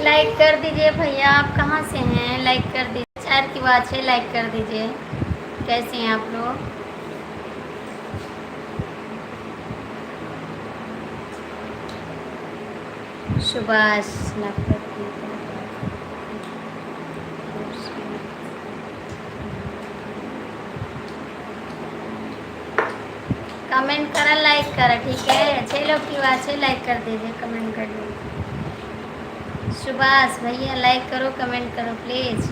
Like कर दीजिए भैया, आप कहाँ से हैं? लाइक कर दीजिए, चार की बात है, लाइक कर दीजिए। कैसे हैं आप लोग? सुभाष नफरती कमेंट करा, लाइक करा, ठीक है। 6 लोग की बात है, लाइक कर दीजिए, कमेंट कर दीजिए। सुभाष भैया लाइक करो, कमेंट करो प्लीज़।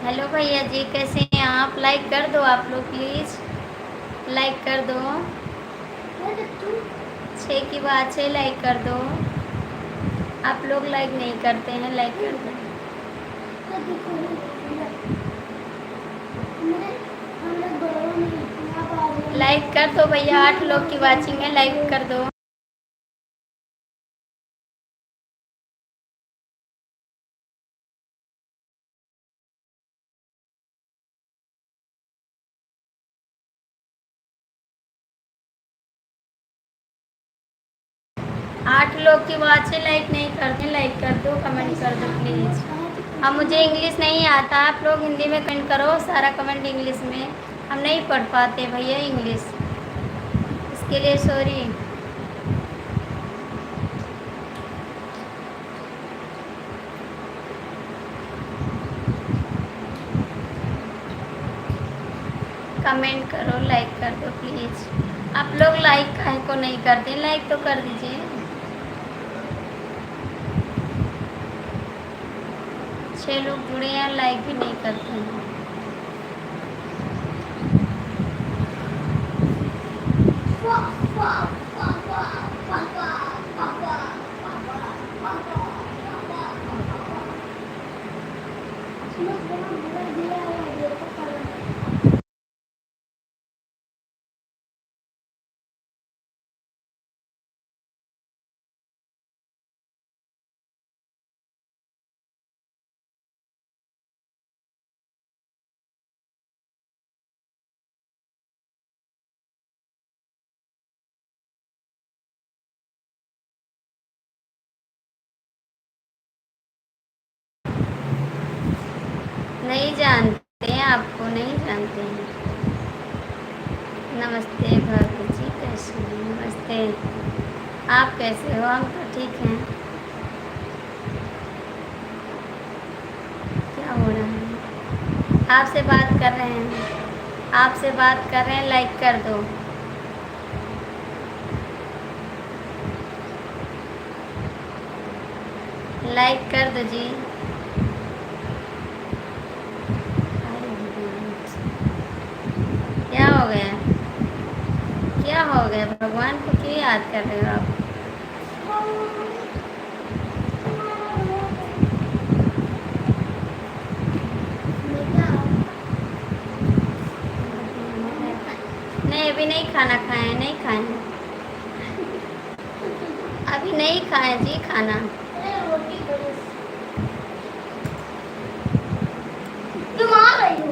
हेलो भैया जी, कैसे हैं आप? लाइक कर दो आप लोग प्लीज़, लाइक कर दो। 6 की बात है, लाइक कर दो। आप लोग लाइक नहीं करते हैं, लाइक कर दो। लाइक कर दो भैया, 8 लोग की वाचिंग है, लाइक कर दो। आठ लोग की बात से लाइक नहीं करते, लाइक कर दो, कमेंट कर दो प्लीज़। अब मुझे इंग्लिश नहीं आता, आप लोग हिंदी में कमेंट करो, सारा कमेंट इंग्लिश में। हम नहीं पढ़ पाते भैया इंग्लिश, इसके लिए सॉरी। कमेंट करो, लाइक कर दो प्लीज़। आप लोग लाइक काहे को नहीं करते? लाइक तो कर दीजिए। 6 लोग जुड़े हैं, लाइक भी नहीं करते हैं। नहीं जानते हैं, आपको नहीं जानते हैं। नमस्ते भाभी जी, कैसे हैं? नमस्ते, आप कैसे हो? हम तो ठीक हैं। क्या हो रहा है? आपसे बात कर रहे हैं, आपसे बात कर रहे हैं, लाइक कर दो। लाइक कर दो जी। क्या हो गया? क्या हो गया? भगवान को क्यों याद कर रहे हो आप? नहीं, अभी नहीं खाना खाए, नहीं खाए, अभी नहीं खाए जी खाना। तुम आ रही हो?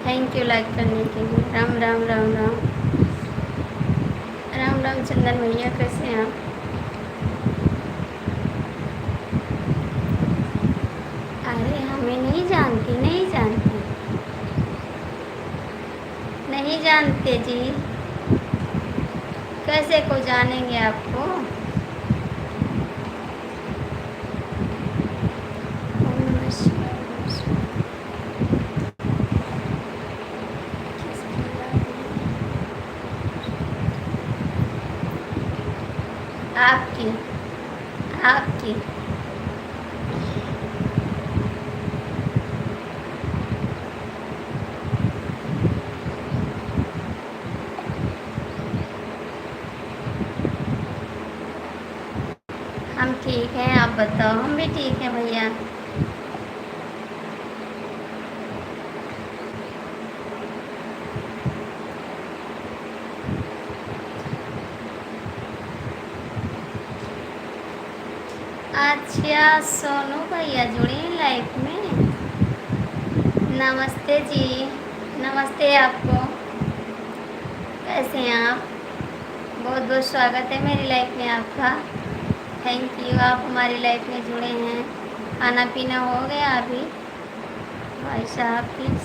थैंक यू लाइक करने के लिए। राम राम राम राम राम राम। चंदन भैया कैसे हैं आप? अरे हमें नहीं जानती, नहीं जानती, नहीं जानते जी। कैसे को जानेंगे आपको? ओम नमः शिवाय। आपकी आपकी हम ठीक हैं, आप बताओ। हम भी ठीक हैं भैया। अच्छा, सोनू भैया जुड़े हैं लाइफ में। नमस्ते जी। नमस्ते आपको। कैसे हैं आप? बहुत बहुत स्वागत है मेरी लाइफ में आपका। थैंक यू, आप हमारी लाइफ में जुड़े हैं। खाना पीना हो गया अभी? भाई साहब प्लीज।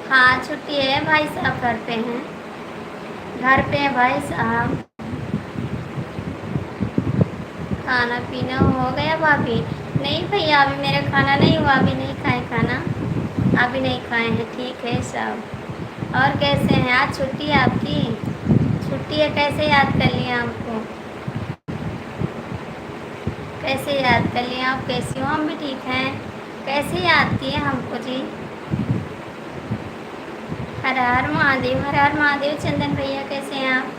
हाँ, छुट्टी है, भाई साहब घर पे हैं। घर पे हैं भाई साहब। खाना पीना हो गया भाभी? नहीं भैया, अभी मेरा खाना नहीं हुआ, अभी नहीं खाए खाना। अभी नहीं खाए हैं, ठीक है सब। और कैसे हैं? आज छुट्टी है आपकी? छुट्टी है, कैसे याद कर लिया हमको? कैसे याद कर लिया आप? कैसी हो? हम भी ठीक हैं। कैसे याद किए हमको जी? हर हर महादेव, हर हर महादेव। चंदन भैया कैसे हैं आप?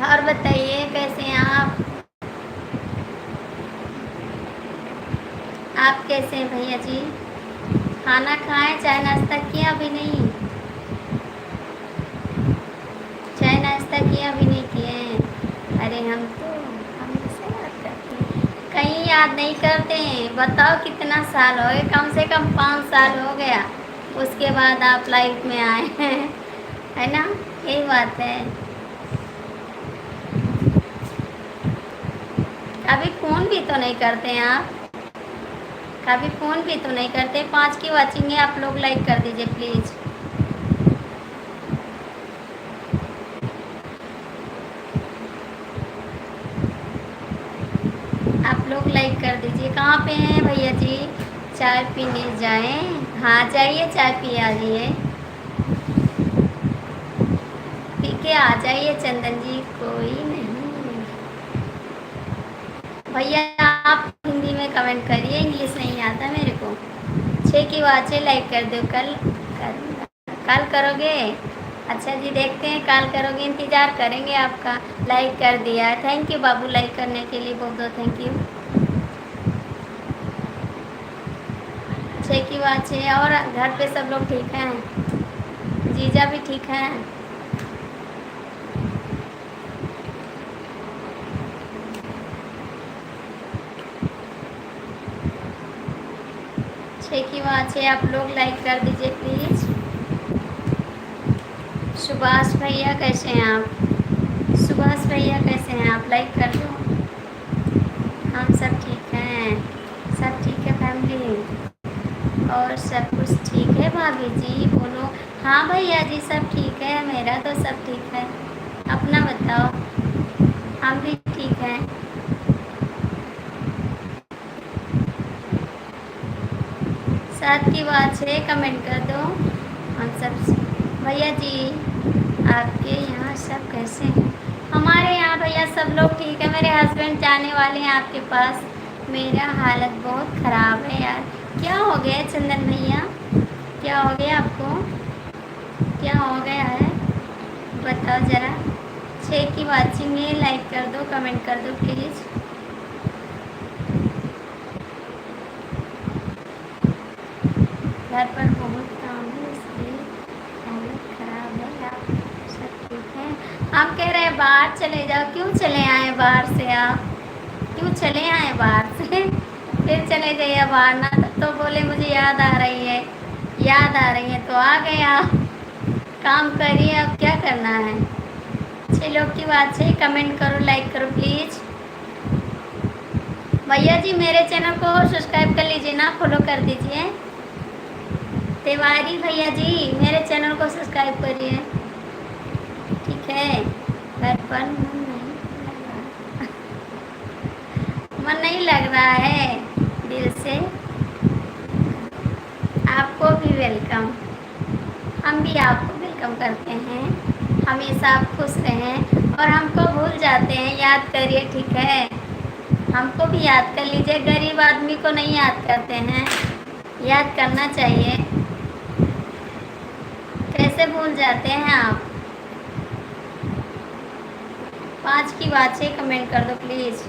और बताइए कैसे हैं आप? आप कैसे हैं भैया जी? खाना खाएं, चाय नाश्ता किया? अभी नहीं। चाय नाश्ता किया? अभी नहीं किए हैं। अरे हम इसे याद करते हैं, कहीं याद नहीं करते हैं। बताओ कितना साल हो गए? कम से कम 5 साल हो गया। उसके बाद आप लाइफ में आए हैं, है ना? यही बात है। कभी फ़ोन भी तो नहीं करते हैं आप। कभी फ़ोन भी तो नहीं करते। 5 की वॉचिंग है, आप लोग लाइक कर दीजिए प्लीज़। आप लोग लाइक कर दीजिए। कहाँ पे हैं भैया जी? चाय पीने जाएं? हाँ जाइए, चाय पी आ जाइए, पी के आ जाइए चंदन जी। कोई नहीं भैया, आप हिंदी में कमेंट करिए, इंग्लिश नहीं आता मेरे को। 6 की वाचे लाइक कर दो। कल करोगे? अच्छा जी, देखते हैं कल करोगे, इंतज़ार करेंगे आपका। लाइक कर दिया, थैंक यू बाबू, लाइक करने के लिए बहुत बहुत थैंक यू। 6 की वाचे। और घर पे सब लोग ठीक हैं? जीजा भी ठीक हैं? छः की वाच है, आप लोग लाइक कर दीजिए प्लीज़। सुभाष भैया कैसे हैं आप? सुभाष भैया कैसे हैं आप? लाइक कर दो। हम सब ठीक हैं, सब ठीक है फैमिली। और सब कुछ ठीक है भाभी जी? बोलो। हाँ भैया जी, सब ठीक है, मेरा तो सब ठीक है। अपना बताओ। हम भी ठीक हैं। 7 की वाच है, कमेंट कर दो। हम सब भैया जी, आपके यहाँ सब कैसे हैं? हमारे यहाँ भैया सब लोग ठीक है। मेरे हस्बैंड जाने वाले हैं आपके पास। मेरा हालत बहुत ख़राब है यार। क्या हो गया चंदन भैया? क्या हो गया आपको? क्या हो गया है? बताओ ज़रा। 6 की वाचिंग है, लाइक कर दो, कमेंट कर दो प्लीज़। घर पर बहुत काम है, इसलिए हालत ख़राब है। आप सब ठीक हैं? हम कह रहे हैं बाहर चले जाओ। क्यों चले आए बाहर से आप? क्यों चले आए बाहर से? फिर चले जाइए बाहर ना। तो बोले मुझे याद आ रही है। याद आ रही है तो आ गए आप। काम करिए, अब क्या करना है। 6 लोग की बात है, कमेंट करो, लाइक करो प्लीज़। भैया जी मेरे चैनल को सब्सक्राइब कर लीजिए ना, फॉलो कर दीजिए। तिवारी भैया जी मेरे चैनल को सब्सक्राइब करिए, ठीक है? घर पर मन नहीं लग रहा है दिल से। आपको भी वेलकम। हम भी आपको वेलकम। कम करते हैं। हमेशा आप खुश रहें और हमको भूल जाते हैं, याद करिए, ठीक है। हमको भी याद कर लीजिए, गरीब आदमी को नहीं याद करते हैं, याद करना चाहिए। कैसे भूल जाते हैं आप? 5 की बात है, कमेंट कर दो प्लीज़,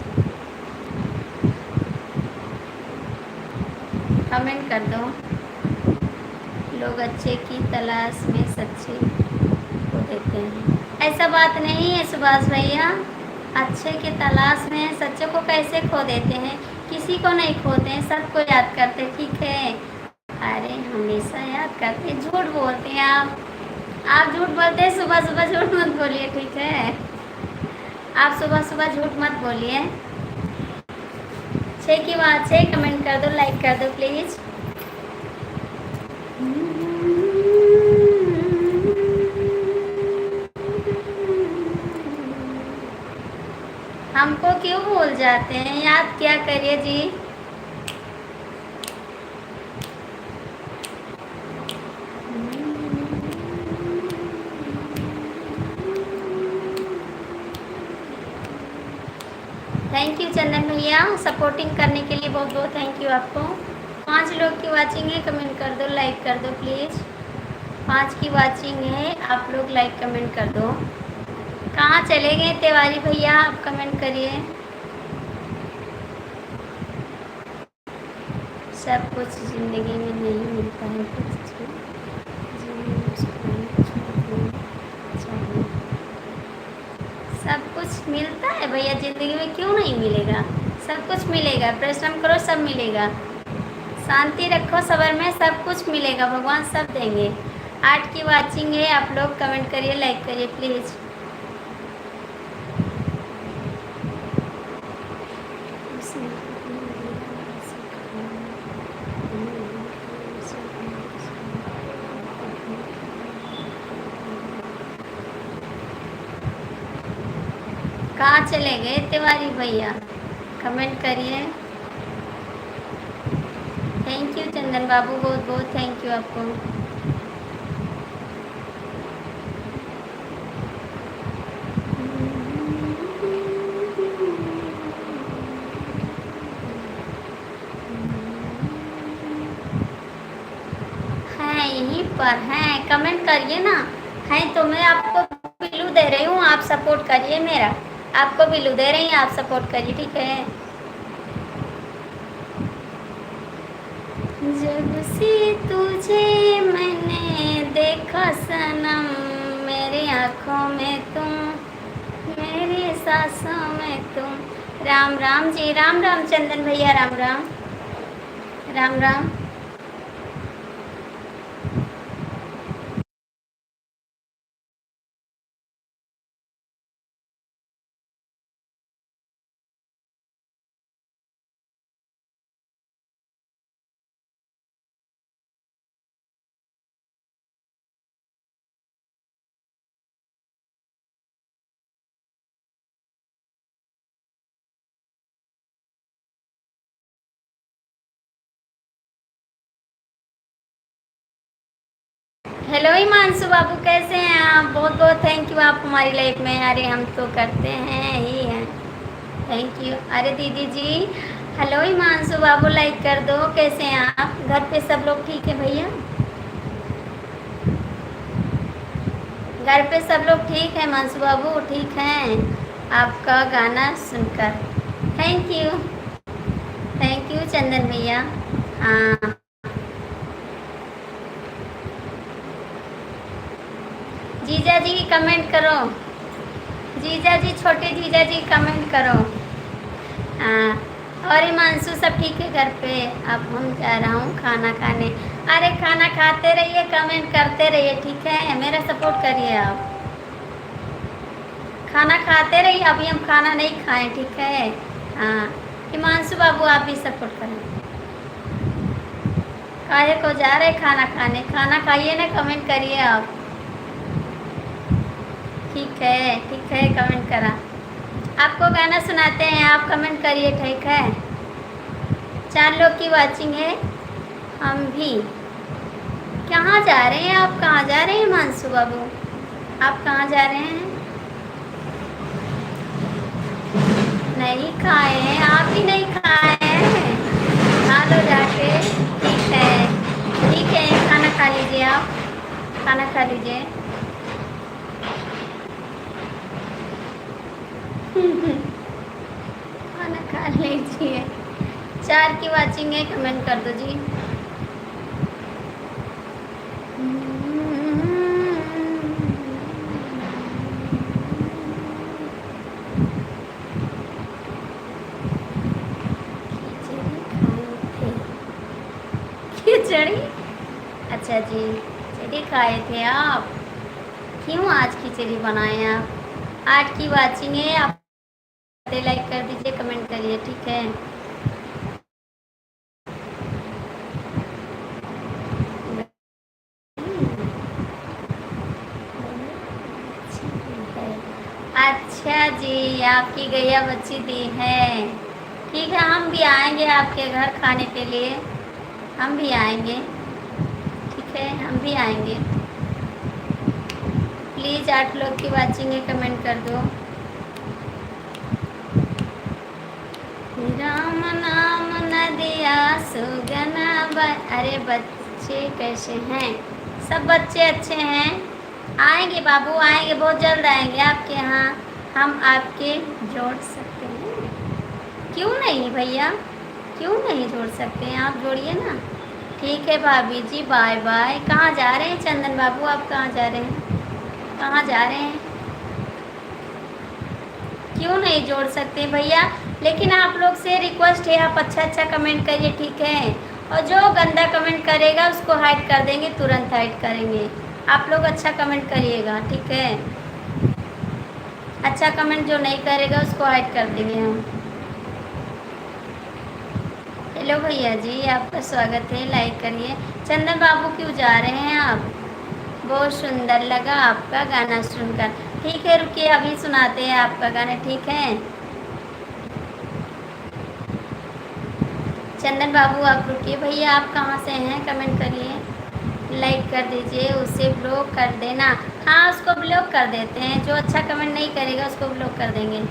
कमेंट कर दो। लोग अच्छे की तलाश में सच्चे को देते हैं, ऐसा बात नहीं है सुभाष भैया। अच्छे की तलाश में सच्चे को कैसे खो देते हैं? किसी को नहीं खोते हैं, सबको याद करते, ठीक है। अरे हमेशा याद करते, झूठ बोलते हैं आप झूठ बोलते हैं। सुबह सुबह झूठ मत बोलिए, ठीक है। आप सुबह सुबह झूठ मत बोलिए। 6 की बात है, कमेंट कर दो, लाइक कर दो प्लीज़। हमको क्यों भूल जाते हैं? याद क्या करिए जी। थैंक यू चंदन भैया, सपोर्टिंग करने के लिए बहुत बहुत थैंक यू आपको। 5 लोग की वाचिंग है, कमेंट कर दो, लाइक कर दो प्लीज़। 5 की वाचिंग है, आप लोग लाइक कमेंट कर दो। कहाँ चले गए तिवारी भैया? आप कमेंट करिए। सब कुछ ज़िंदगी में नहीं मिलता है, कुछ सब कुछ मिलता है भैया ज़िंदगी में, क्यों नहीं मिलेगा? सब कुछ मिलेगा, परिश्रम करो सब मिलेगा। शांति रखो, सबर में सब कुछ मिलेगा, भगवान सब देंगे। 8 की वाचिंग है, आप लोग कमेंट करिए, लाइक करिए प्लीज़। कहाँ चले गए तिवारी भैया? कमेंट करिए। थैंक यू चंदन बाबू, बहुत बहुत थैंक यू आपको। हैं यहीं पर हैं, कमेंट करिए ना। हैं तो मैं आपको बिल्लू दे रही हूँ, आप सपोर्ट करिए मेरा। आपको बिल्लू दे रही हैं, आप सपोर्ट करिए, ठीक है। जब से तुझे मैंने देखा सनम, मेरी आँखों में तुम, मेरी सांसों में तुम। राम राम जी, राम राम चंदन भैया, राम राम, राम राम। हेलो हिमांशु बाबू, कैसे हैं आप? बहुत बहुत थैंक यू, आप हमारी लाइफ में। अरे हम तो करते हैं ही हैं, थैंक यू। अरे दीदी जी, हेलो हिमांशु बाबू, लाइक कर दो। कैसे हैं आप? घर पे सब लोग ठीक है भैया? घर पे सब लोग ठीक है हिमांशु बाबू? ठीक हैं, आपका गाना सुनकर। थैंक यू चंदन भैया। हाँ जीजा जी कमेंट करो, जीजा जी, छोटे जीजा जी कमेंट करो। हाँ, और हिमांशु सब ठीक है घर पे? अब हम जा रहा हूँ खाना खाने। अरे खाना खाते रहिए, कमेंट करते रहिए, ठीक है। मेरा सपोर्ट करिए आप, खाना खाते रहिए। अभी हम खाना नहीं खाएं, ठीक है। हाँ हिमांशु बाबू, आप भी सपोर्ट करें। काहे को जा रहे खाना खाने? खाना खाइए ना, कमेंट करिए आप, ठीक है, कमेंट करा। आपको गाना सुनाते हैं, आप कमेंट करिए, ठीक है। 4 लोग की वाचिंग है, हम भी कहाँ जा रहे हैं आप? कहाँ जा रहे हैं मानसू बाबू? आप कहाँ जा रहे हैं? नहीं खाए हैं? आप ही नहीं खाए हैं? खा लो जाके। ठीक है, ठीक है, खाना खा लीजिए आप, खाना खा लीजिए। खाना खा लीजिए। 4 की वाचिंग है, कमेंट कर दो जी। खिचड़ी? अच्छा जी, खिचड़ी खाए थे आप। क्यों आज खिचड़ी बनाए आप? 8 की वाचिंग है, आप लाइक कर दीजिए, कमेंट करिए, ठीक है। अच्छा जी, आपकी गैया बच्ची दी है। ठीक है, हम भी आएंगे आपके घर खाने के लिए, हम भी आएंगे। ठीक है, हम भी आएंगे। प्लीज़ 8 लोग की वाचिंग है, कमेंट कर दो। राम नाम नदिया सुगना अरे बच्चे कैसे हैं? सब बच्चे अच्छे हैं। आएंगे बाबू, आएंगे, बहुत जल्द आएंगे आपके यहाँ। हम आपके जोड़ सकते हैं? क्यों नहीं भैया, क्यों नहीं जोड़ सकते हैं? आप जोड़िए ना। ठीक है भाभी जी, बाय बाय। कहाँ जा रहे हैं चंदन बाबू? आप कहाँ जा रहे हैं? कहाँ जा रहे हैं? क्यों नहीं जोड़ सकते भैया? लेकिन आप लोग से रिक्वेस्ट है, आप अच्छा अच्छा कमेंट करिए, ठीक है। और जो गंदा कमेंट करेगा उसको हाइड कर देंगे, तुरंत हाइड करेंगे। आप लोग अच्छा कमेंट करिएगा, ठीक है। अच्छा कमेंट जो नहीं करेगा उसको हाइड कर देंगे हम। हेलो भैया जी, आपका स्वागत है, लाइक करिए। चंदन बाबू क्यों जा रहे हैं आप? बहुत सुंदर लगा आपका गाना सुनकर। ठीक है, रुकिए, अभी सुनाते हैं आपका गाना, ठीक है। चंदन बाबू आप रुकिए। भैया आप कहाँ से हैं? कमेंट करिए, लाइक कर दीजिए, उसे ब्लॉक कर देना। हाँ, उसको ब्लॉक कर देते हैं, जो अच्छा कमेंट नहीं करेगा उसको ब्लॉक कर देंगे।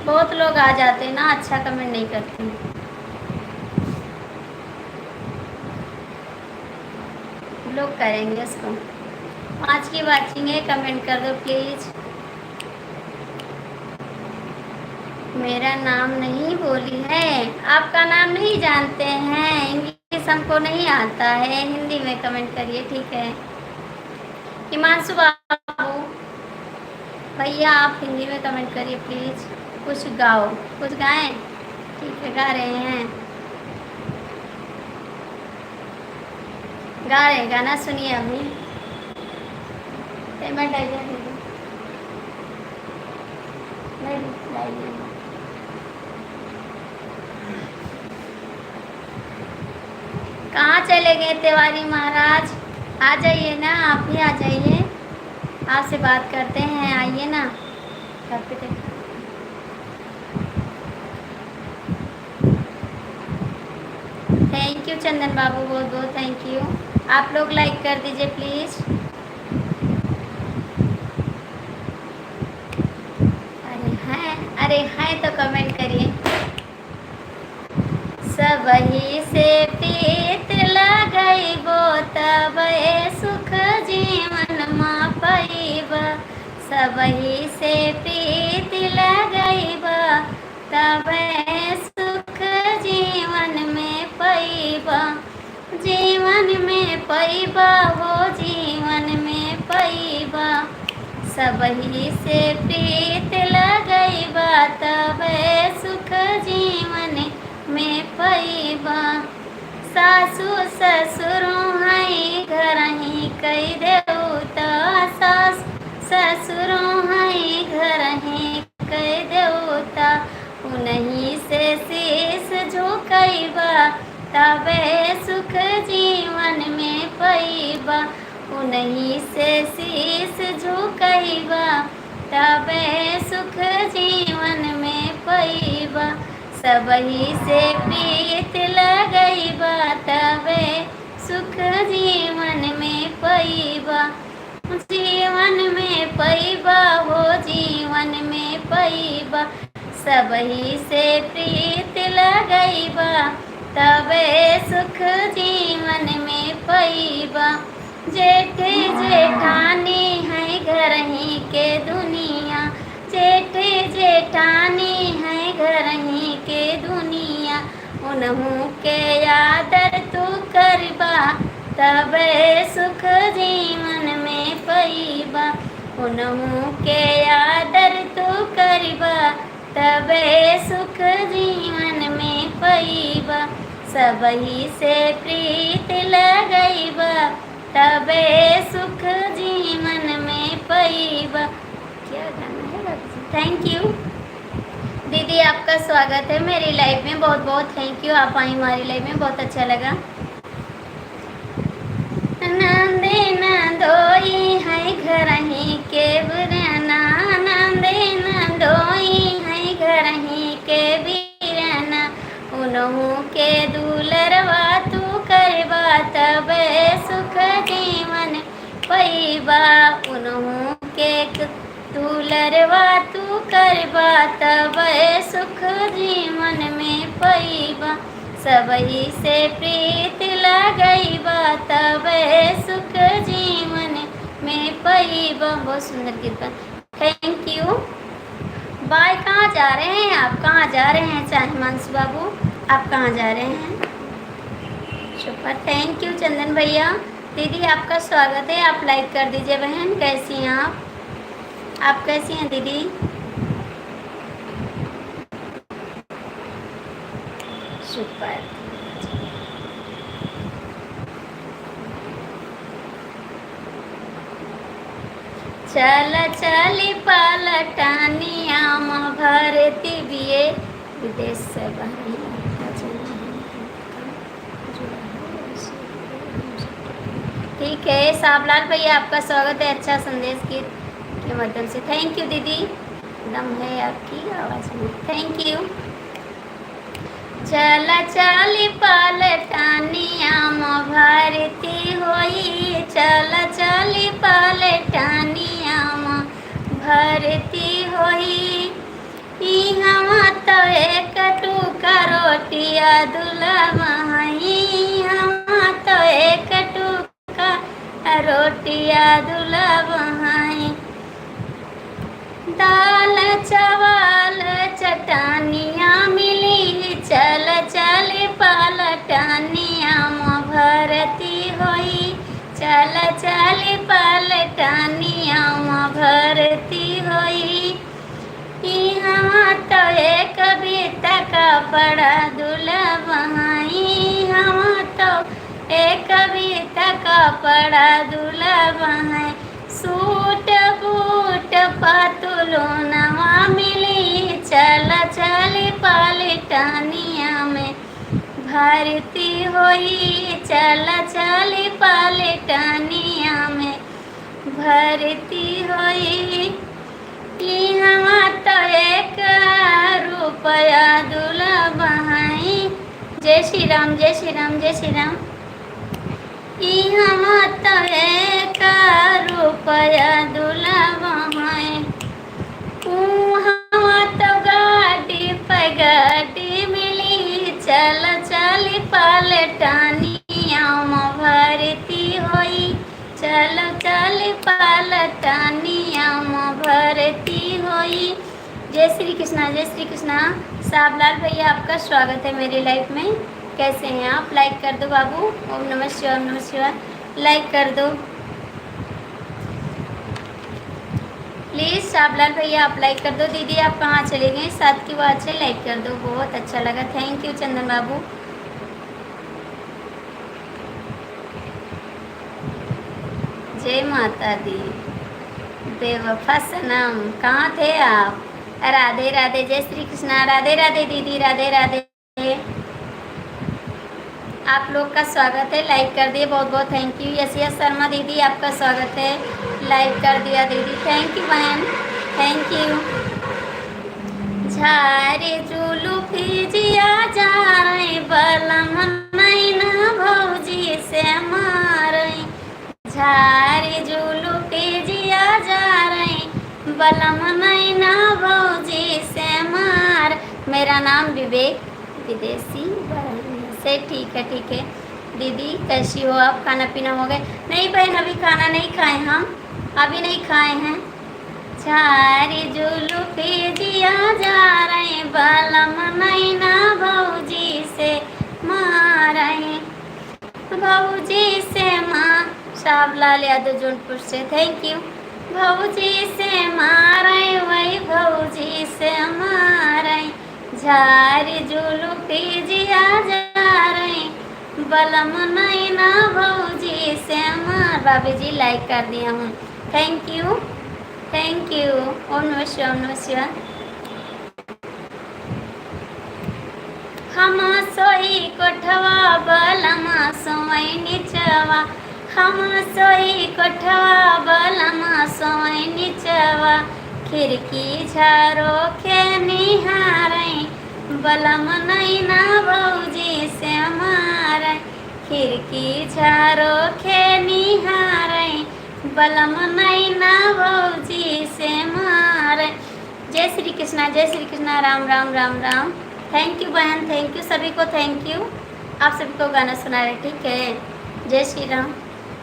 बहुत लोग आ जाते हैं ना, अच्छा कमेंट नहीं करते। ब्लॉक करेंगे उसको। 5 की वाचिंग है, कमेंट कर दो प्लीज़। मेरा नाम नहीं बोली है? आपका नाम नहीं जानते हैं? इंग्लिश हमको नहीं आता है, हिंदी में कमेंट करिए, ठीक है। हिमांशु बाबू भैया आप हिंदी में कमेंट करिए प्लीज़। कुछ गाओ, कुछ गाएं? ठीक है, गा रहे हैं, गा रहे, गाना सुनिए अभी। पेमेंट आइडिया दे दो। कहाँ चले गए तिवारी महाराज? आ जाइए ना, आप भी आ जाइए, आपसे बात करते हैं, आइए ना घर पे। देखा थैंक यू चंदन बाबू, बहुत बहुत थैंक यू। आप लोग लाइक कर दीजिए प्लीज़। अरे हैं तो कमेंट करिए। सबही से प्रीत लगैबो तब सुख जीवन माँ पैब। सबही से प्रीत लगैब तब सुख जीवन में पैब। जीवन में पैब हो, जीवन में पैब। सबही से प्रीत लगैब तब सुख जीवन में पैबा। सासु ससुरो हैं घर ही कई देवता। सास ससुरो हैं घर ही कई देवता। उन्हीं से शीश झुकैबा तबे सुख जीवन में पैबा। उन्हीं से शीश झुकैबा तबे सुख जीवन में पैबा। सबही से प्रीत लगैबा तबे सुख जीवन में पैबा, जीवन में पैबा हो जीवन में पैबा, सबही से प्रीत लगैबा, तबे सुख जीवन में पैबा। जेठ जेठानी है घर ही के दुनिया, जेठ जेठानी है घर ही के दुनिया, उन्हू के आदर तू करबा, तबे सुख जीवन में पैबा, उन्हू के आदर तू करबा, तबे सुख जीवन में पैबा, सबही से प्रीत लगैबा, तबे सुख जीवन में पैबा। क्या गाना है? थैंक यू दीदी, आपका स्वागत है मेरी लाइफ में, बहुत बहुत थैंक यू। आप आई हमारी लाइफ में, बहुत अच्छा लगा। नंदे नंदोई है घर ही के बुरना, नंदे नंदोई है घर ही के बीरना, उन्हू के दुलरवा तू करबा, तबे सुख जीवन पैबा, उन्हू के दुलरवा तू करबा, तबे सुख जीवन में पैबा, सबही से प्रीत लगैबा, तबे सुख जीवन में पैबा। बहुत सुंदर गीत। Thank you. बाय। कहाँ जा रहे हैं आप? कहाँ जा रहे हैं चाहे मानसू बाबू, आप कहाँ जा रहे हैं? सुपर, थैंक यू चंदन भैया। दीदी आपका स्वागत है, आप लाइक कर दीजिए। बहन कैसी हैं आप कैसी हैं दीदी? सुपर। चल चली पलटनिया भरती बिये विदेश से ठीक है। साबलाल भैया आपका स्वागत है अच्छा संदेश गीत के माध्यम से। थैंक यू दीदी, दम है आपकी आवाज़ में। Thank you. चल चली पलटनिया भरती होई, चल चली पलटनिया भरती होई, हम तो एक टूका रोटिया दुलवाई, हम तो एक टूका रोटिया दुलवाई, दाल चावल चटनिया मिली, चल चल पलटनिया भरती होई, चल चल पलटनिया भरती होई, हम तो एक बीता कपड़ा दुलवाई, हम तो एक बीता कपड़ा दुलवाई, सूट बूट पतलूनवा मिली, चल चल पलटनिया में भरती होई, चल चल पलटनिया में भरती होई, हम तो एक रुपया दुलवाई। जय श्री राम, जय श्री राम, जय श्री राम। हम तो एक रुपया दुलवाई, हम तो गाड़ी पे गाड़ी मिली, चल चल पलटनिया भरती होई, चल चल पलटनिया भरती होई। जय श्री कृष्णा, जय श्री कृष्णा। साबलाल भैया आपका स्वागत है मेरी लाइफ में, कैसे हैं आप? लाइक कर दो बाबू। ओम नमः शिवाय, ओम नमः शिवाय। लाइक कर दो प्लीज़। साबलाल भैया आप लाइक कर दो। दीदी आप कहाँ चले गए? साथ की बात से लाइक कर दो, बहुत अच्छा लगा। थैंक यू चंदन बाबू। जय माता दी। बेवफा सनम कहाँ थे आप? राधे राधे, जय श्री कृष्णा। राधे राधे दीदी, राधे राधे। आप लोग का स्वागत है, लाइक कर दिए, बहुत बहुत थैंक यू। यशिया शर्मा दीदी आपका स्वागत है, लाइक कर दिया दीदी, थैंक यू बहन, थैंक यू। झारे जुलू फिजिया जाए बलमन नैना भौजी से मारई, झारी जुलू पे जिया जा रही, बलम नैना भौजी से मार। मेरा नाम विवेक विदेशी से। ठीक है ठीक है दीदी, कैसी हो आप? खाना पीना हो गए? नहीं बहन, अभी खाना नहीं खाए, हम अभी नहीं खाए हैं। झारी जुलू पे जिया जा रहे, बलम नैना भौजी से मारे, भौजी से माँ। शाबलाल यादव जौनपुर से, थैंक यू। भौजी से मारे वही भौजी से मारे, झारी जुलू पे जिया जा रहे, बलम नैना भौजी से मार। भाभी जी लाइक कर दिया हूँ, थैंक यू थैंक यू। ओम नमः शिवाय, ओम नमः शिवाय। हम सोई कोठवा बलमा सोई निचवा, हम सोई कोठवा बलमा सोई निचवा, खिड़की झारो के निहारे, बलम नैना भौजी से मारे, खिड़की झारो के निहारे, बलम नैना भौजी से मारे। जय श्री कृष्णा, जय श्री कृष्णा, राम राम राम राम। थैंक यू बहन, थैंक यू सभी को, थैंक यू। आप सभी को गाना सुना रहे, ठीक है। जय श्री राम।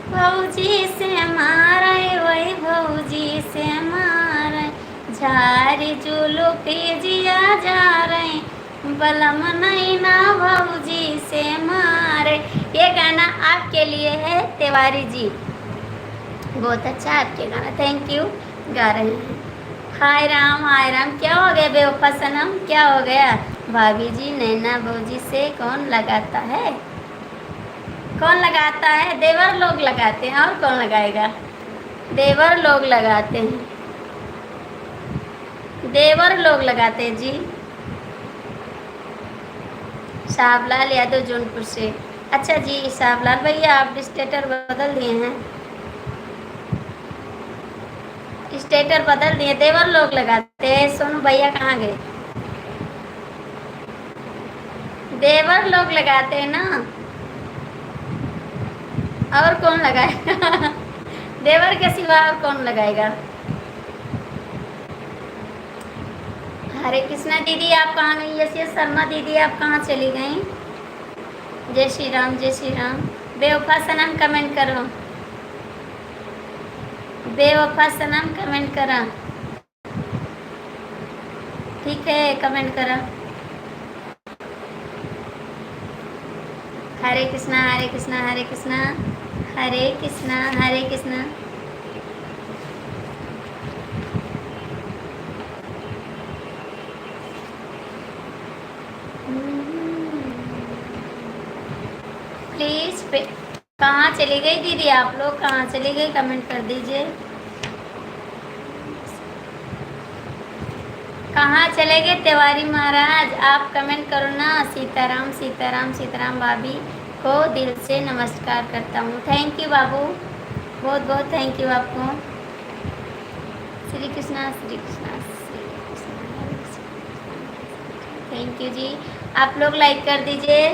भौजी से मारे वही भौजी से मारे, झारी जुलू पे जिया जा रहे, बलम नैना भौजी से मारे। ये गाना आपके लिए है तिवारी जी, बहुत अच्छा आपके गाना, थैंक यू गा रहे हैं। हाय राम, क्या हो गया बेवफा सनम, क्या हो गया? भाभी जी नैना भौजी से कौन लगाता है? कौन लगाता है? देवर लोग लगाते हैं, और कौन लगाएगा? देवर लोग लगाते हैं, देवर लोग लगाते हैं जी। शाबलाल यादव जौनपुर से। अच्छा जी शाबलाल भैया, आप स्टेटस बदल दिए हैं, स्टेटर बदल दिए, देवर लोग लगाते हैं। सोनू भैया कहाँ गए? देवर लोग लगाते हैं ना, और कौन लगाएगा? देवर के सिवा और कौन लगाएगा? हरे कृष्णा दीदी आप कहाँ गई? यस शर्मा दीदी आप कहाँ चली गई? जय श्री राम, जय श्री राम। बेवफा सनम कमेंट करो, बेवफा सनम कमेंट करा, ठीक है कमेंट करा। हरे कृष्णा हरे कृष्णा हरे कृष्णा हरे कृष्णा हरे कृष्णा। प्लीज कहाँ चली गई दीदी? आप लोग कहाँ चली गई? कमेंट कर दीजिए। कहाँ चले गए तिवारी महाराज? आप कमेंट करो ना। सीताराम सीताराम सीताराम भाभी को दिल से नमस्कार करता हूँ। थैंक यू बाबू, बहुत बहुत थैंक यू आपको। श्री कृष्णा श्री कृष्णा श्री कृष्णा, थैंक यू जी। आप लोग लाइक कर दीजिए।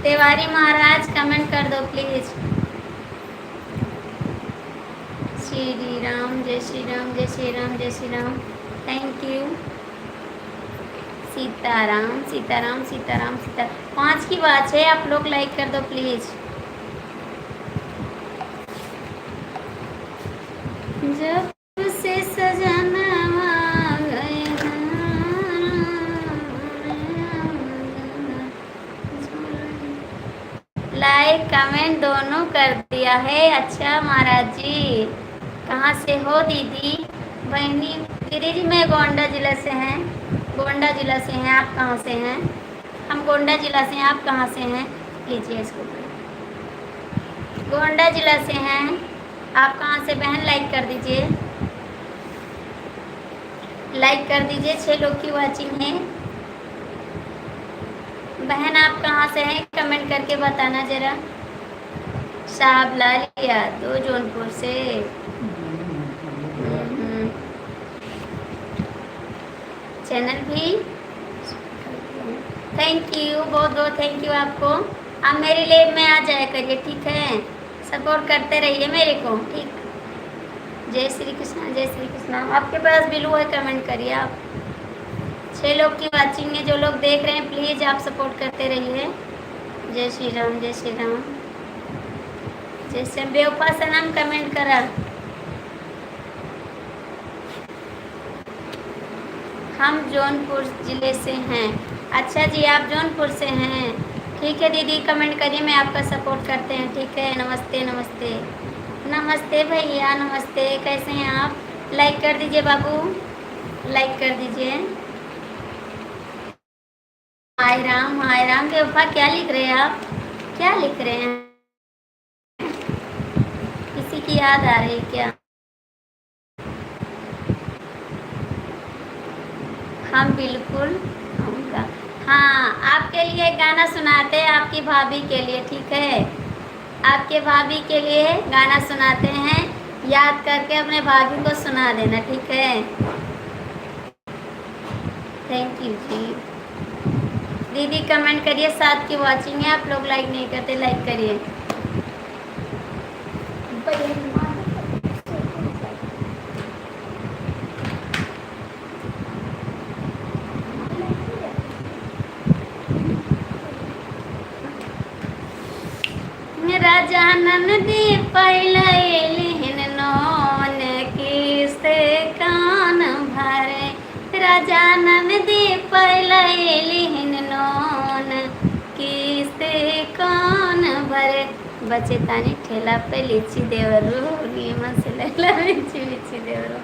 तिवारी महाराज कमेंट कर दो प्लीज। श्री राम, जय श्री राम, जय श्री राम, जय श्री राम, थैंक यू। सीताराम सीताराम सीताराम सीताराम। 5 की बात है, आप लोग लाइक कर दो प्लीज। जब से सजना गया, लाइक कमेंट दोनों कर दिया है। अच्छा महाराज जी, कहाँ से हो दीदी? बहनी दीदी जी मैं गोंडा ज़िला से हैं, गोंडा ज़िला से हैं। आप कहाँ से हैं? हम गोंडा ज़िला से हैं, आप कहाँ से हैं? लीजिए इसको, गोंडा ज़िला से हैं। आप कहाँ से बहन? लाइक कर दीजिए, लाइक कर दीजिए। 6 लोग की वॉचिंग है। बहन आप कहाँ से हैं? कमेंट करके बताना ज़रा। शाबलाल यादव जौनपुर से। चैनल भी थैंक यू, बहुत बहुत थैंक यू आपको। आप मेरी लेब में आ जाया करिए, ठीक है। सपोर्ट करते रहिए मेरे को, ठीक। जय श्री कृष्णा, जय श्री कृष्णा। आपके पास बिलू है, कमेंट करिए आप। 6 लोग की वाचिंग है, जो लोग देख रहे हैं प्लीज़ आप सपोर्ट करते रहिए। जय श्री राम, जय श्री राम, जय श्री बेवफा सनम कमेंट करा। हम जौनपुर ज़िले से हैं। अच्छा जी, आप जौनपुर से हैं, ठीक है दीदी, कमेंट करिए, मैं आपका सपोर्ट करते हैं, ठीक है। नमस्ते नमस्ते नमस्ते भैया, नमस्ते, कैसे हैं आप? लाइक कर दीजिए बाबू, लाइक कर दीजिए। हाय राम, हाय राम। बेवफा क्या लिख रहे हैं आप? क्या लिख रहे हैं? किसी की याद आ रही क्या? हम बिल्कुल आऊँगा। हाँ, आपके लिए गाना सुनाते हैं, आपकी भाभी के लिए, ठीक है। आपके भाभी के लिए गाना सुनाते हैं, याद करके अपने भाभी को सुना देना, ठीक है। थैंक यू जी। दीदी कमेंट करिए, 7 की वॉचिंग है, आप लोग लाइक नहीं करते, लाइक करिए। राजानन दी पहले लिहन नौन किस्ते कान भरे। राजानन दी पहले लिहन नौन किस्ते कान भरे। बचे तानी ठेला पे लीची देवरू, नीमन से लैला लीची लीची देवरू।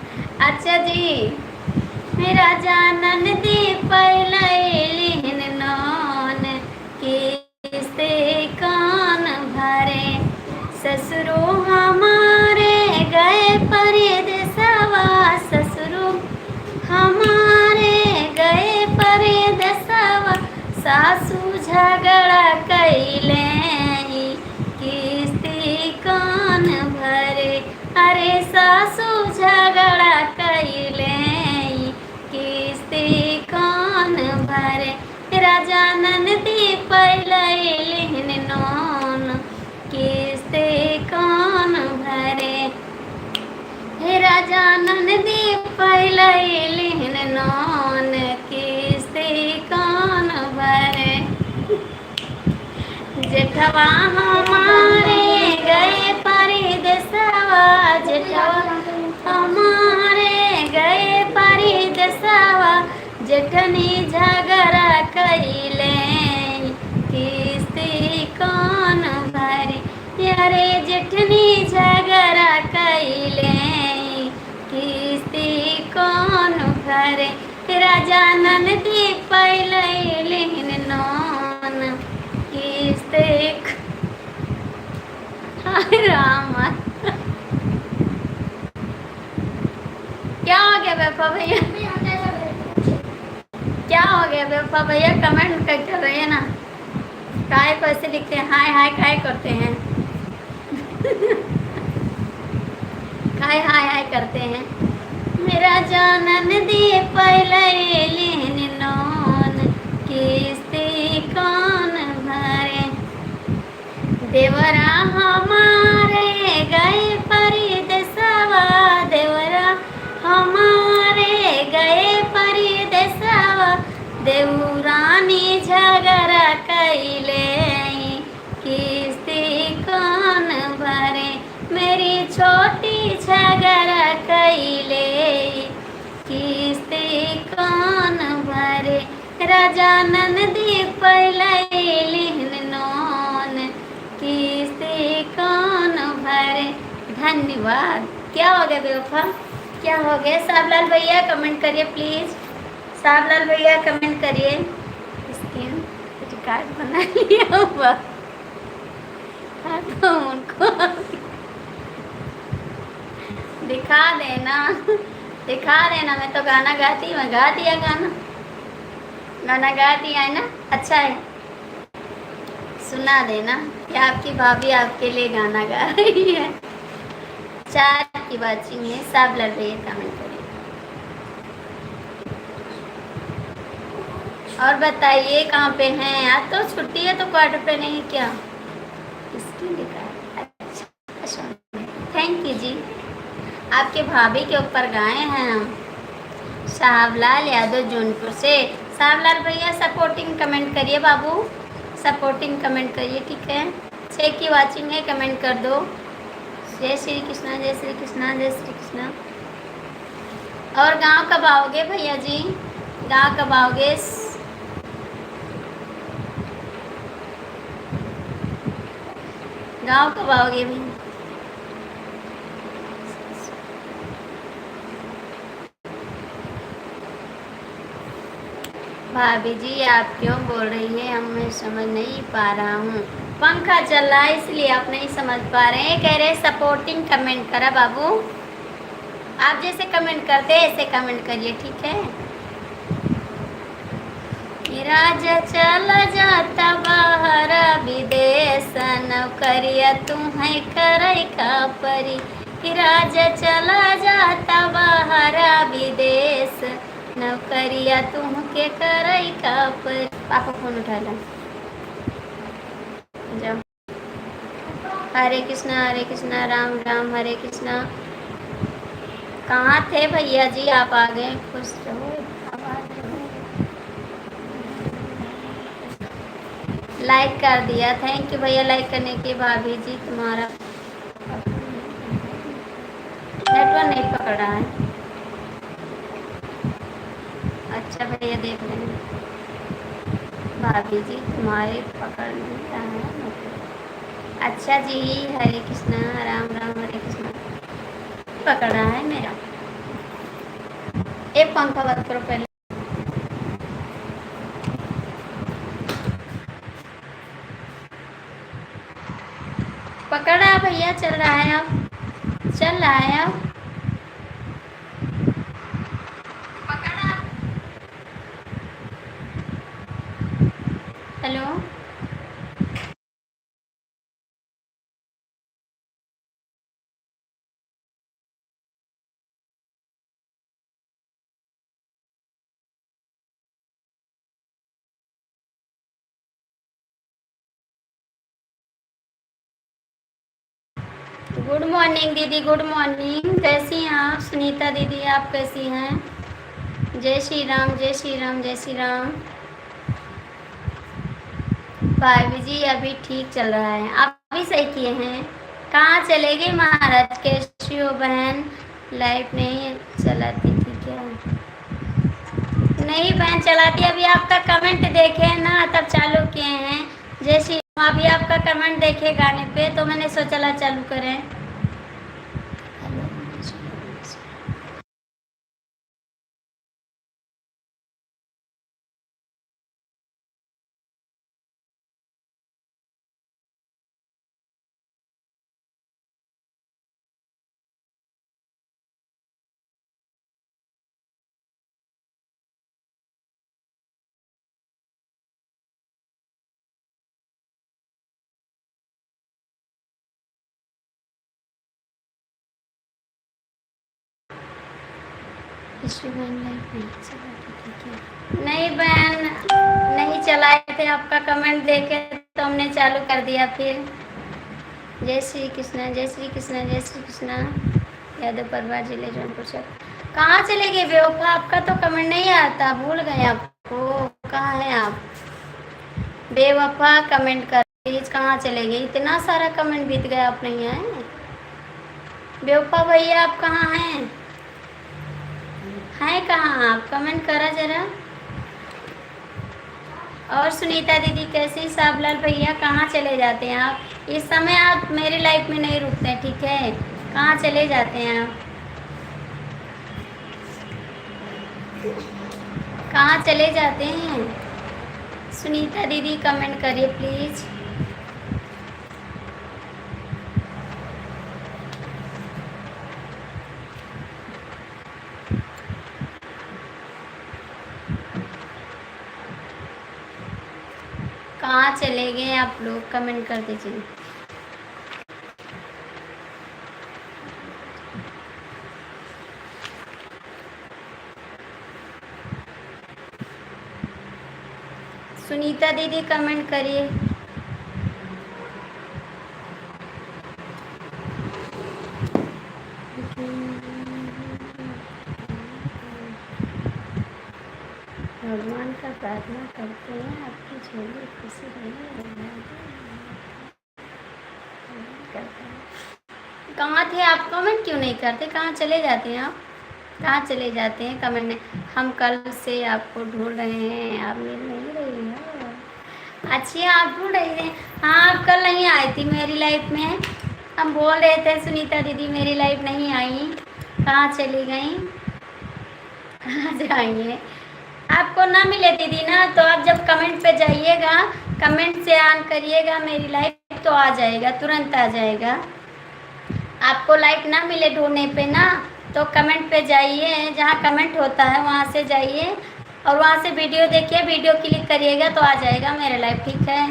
अच्छा जी, मेरा जानन दी पहले लिहन नौन किस्ते कान भरे। ससुरो हमारे गए परदेसवा, ससुरो हमारे गए परदेसवा। सासू झगड़ा कैले किस्ती कान भरे। अरे सासू झगड़ा कैले किस्ती कान भरे। राजानन दी पहले लिहन नौन किस्ते कान भरे। हे राजानन दी पहले लिहन नौन किस्ते कान भरे। जेठवा हमारे गए परदेसवा, जेठवा हमारे गए परदेसवा। जेठनी झगड़ा कैले किस्ती कान भरे। अरे जेठनी झगड़ा कैले किस्ती कान भरे। राजानन दी पहले लिहन नौन किस्ते। हाय राम, क्या हो गया बेवफा भैया? क्या हो गया बेवफा भैया? कमेंट कर रहे हैं ना, काय को ऐसे लिखते हैं, हाय हाय काय करते हैं काय हाय हाय करते हैं। मेरा जानन दी पहले लिहन नौन किस्ती कान भरे। देवरा हमारे गए परदेसवा, देवरा हमारे गए परदेसवा। देवरानी झगड़ा कैले किस्ती कान भरे। मेरी छोटी झगड़ा कैले किस्ती कान भरे। राजानन दी पहले लिहन नौन किस्ती कान भरे। धन्यवाद। क्या हो गया बेवफा? क्या हो गया? साबलाल भैया कमेंट करिए प्लीज़, साबलाल भैया कमेंट करिए। इसकी रिकॉर्ड बना लिया हुआ, हाँ तो उनको दिखा देना, दिखा देना। मैं तो गाना गाती, मैं गा दिया गाना, गाना गा दिया है ना, अच्छा है। सुना देना कि आपकी भाभी आपके लिए गाना गा रही है। 4 की वाचिंग है, साबलाल भैया कमेंट करिए। और बताइए कहाँ पे हैं? आज तो छुट्टी है तो क्वार्टर पे नहीं क्या? इसकी लिखा है। अच्छा, थैंक यू जी। आपके भाभी के ऊपर गाए हैं हम। शाहबलाल यादव जौनपुर से। शाहबलाल भैया सपोर्टिंग कमेंट करिए बाबू, सपोर्टिंग कमेंट करिए, ठीक है। 6 की वाचिंग है, कमेंट कर दो। जय श्री कृष्णा, जय श्री कृष्णा, जय श्री कृष्णा। और गांव कब आओगे भैया जी? गांव कब आओगे? गांव कब आओगे भैया? भाभी जी आप क्यों बोल रही है, हम मैं समझ नहीं पा रहा हूँ। पंखा चल रहा है इसलिए आप नहीं समझ पा रहे हैं। कह रहे सपोर्टिंग कमेंट करा बाबू। आप जैसे कमेंट करते हैं ऐसे कमेंट करिए, ठीक है। राजा चला जाता बाहर विदेश, नौकरिया तुम्हें करई का परी। राजा चला जाता बाहर विदेश, नौकरिया तुमके करई का परी। पापा फोन उठा लो, जाओ। हरे कृष्णा राम राम हरे कृष्णा। कहाँ थे भैया जी? आप आ गए, खुश रहो। लाइक कर दिया, थैंक यू भैया लाइक करने के। भाभी जी तुम्हारा नेटवर्क नहीं पकड़ रहा है। अच्छा भैया देख लेंगे। भाभी जी तुम्हारे पकड़ नहीं रहा है। अच्छा जी, हरे कृष्णा राम राम हरे कृष्णा। पकड़ रहा है मेरा। एक पंखा बंद करो पहले। पकड़ रहा है भैया, चल रहा है अब, चल रहा है अब। हेलो, गुड मॉर्निंग दीदी, गुड मॉर्निंग। कैसी हैं आप? सुनीता दीदी आप कैसी हैं? जय श्री राम, जय श्री राम, जय श्री राम। भाभी जी अभी ठीक चल रहा है, आप भी सही किए हैं। कहाँ चले गए महाराज? कैसी हो बहन? लाइफ नहीं चलाती थी क्या? नहीं बहन चलाती, अभी आपका कमेंट देखे ना तब चालू किए हैं। जय श्री राम। अभी आपका कमेंट देखे गाने पे तो मैंने सोचा चालू करें। नहीं बहन नहीं चलाए थे, आपका कमेंट देखे तो हमने चालू कर दिया फिर। जय श्री कृष्णा, जय श्री कृष्णा, जय श्री कृष्णा। यादव परवार जिले जौनपुर से। कहाँ चले गए बेवफा? आपका तो कमेंट नहीं आता, भूल गए आपको। कहाँ हैं आप बेवफा? कमेंट कर प्लीज। कहाँ चले गए? इतना सारा कमेंट बीत गया, आप नहीं आए बेवफा भैया। आप कहाँ हैं? हैं कहाँ आप? कमेंट करा जरा। और सुनीता दीदी कैसी? साबलाल भैया कहाँ चले जाते हैं आप? इस समय आप मेरी लाइफ में नहीं रुकते, ठीक है। कहाँ चले जाते हैं आप? कहाँ चले जाते हैं? सुनीता दीदी कमेंट करिए प्लीज़। कहाँ चले गए आप लोग? कमेंट कर दीजिए। सुनीता दीदी कमेंट करिए। भगवान का प्रार्थना करते हैं आपकी झोली खुशी रहे। कहाँ थे आप? कमेंट क्यों नहीं करते? कहाँ चले जाते हैं आप? कहाँ चले जाते हैं? कमेंट नहीं। हम कल से आपको ढूंढ रहे हैं, आप मिल नहीं रही हो। अच्छी आप ढूंढ रही हैं। हाँ, आप कल नहीं आई थी मेरी लाइफ में। हम बोल रहे थे सुनीता दीदी मेरी लाइफ नहीं आई, कहाँ चली गई? कहाँ जाएंगे? आपको ना मिले दीदी ना, तो आप जब कमेंट पे जाइएगा, कमेंट से ऑन करिएगा मेरी लाइफ, तो आ जाएगा, तुरंत आ जाएगा। आपको लाइक ना मिले ढूंढने पे ना, तो कमेंट पे जाइए, जहाँ कमेंट होता है वहाँ से जाइए और वहाँ से वीडियो देखिए, वीडियो क्लिक करिएगा तो आ जाएगा मेरे लाइव। ठीक है?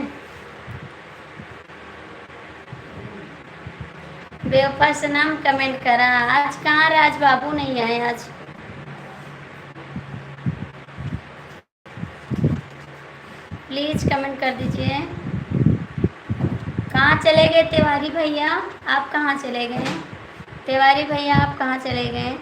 बेवफा सनम कमेंट करा। आज कहाँ राज बाबू नहीं आए आज? प्लीज कमेंट कर दीजिए। कहाँ चले गए तिवारी भैया? आप कहाँ चले गए? तिवारी भैया आप कहाँ चले गए?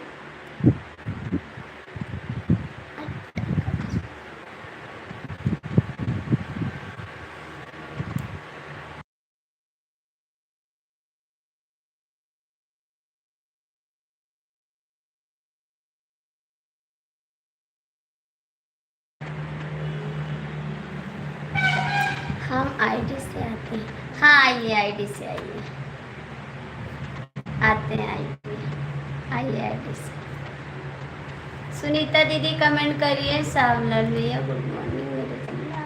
हम आईडी से आते हैं। हाँ आइए, आईडी से आइए, आते हैं आईडी, आइए आईडी से। सुनीता दीदी कमेंट करिए। सावलाल भैया गुड मॉर्निंग मेरे भैया।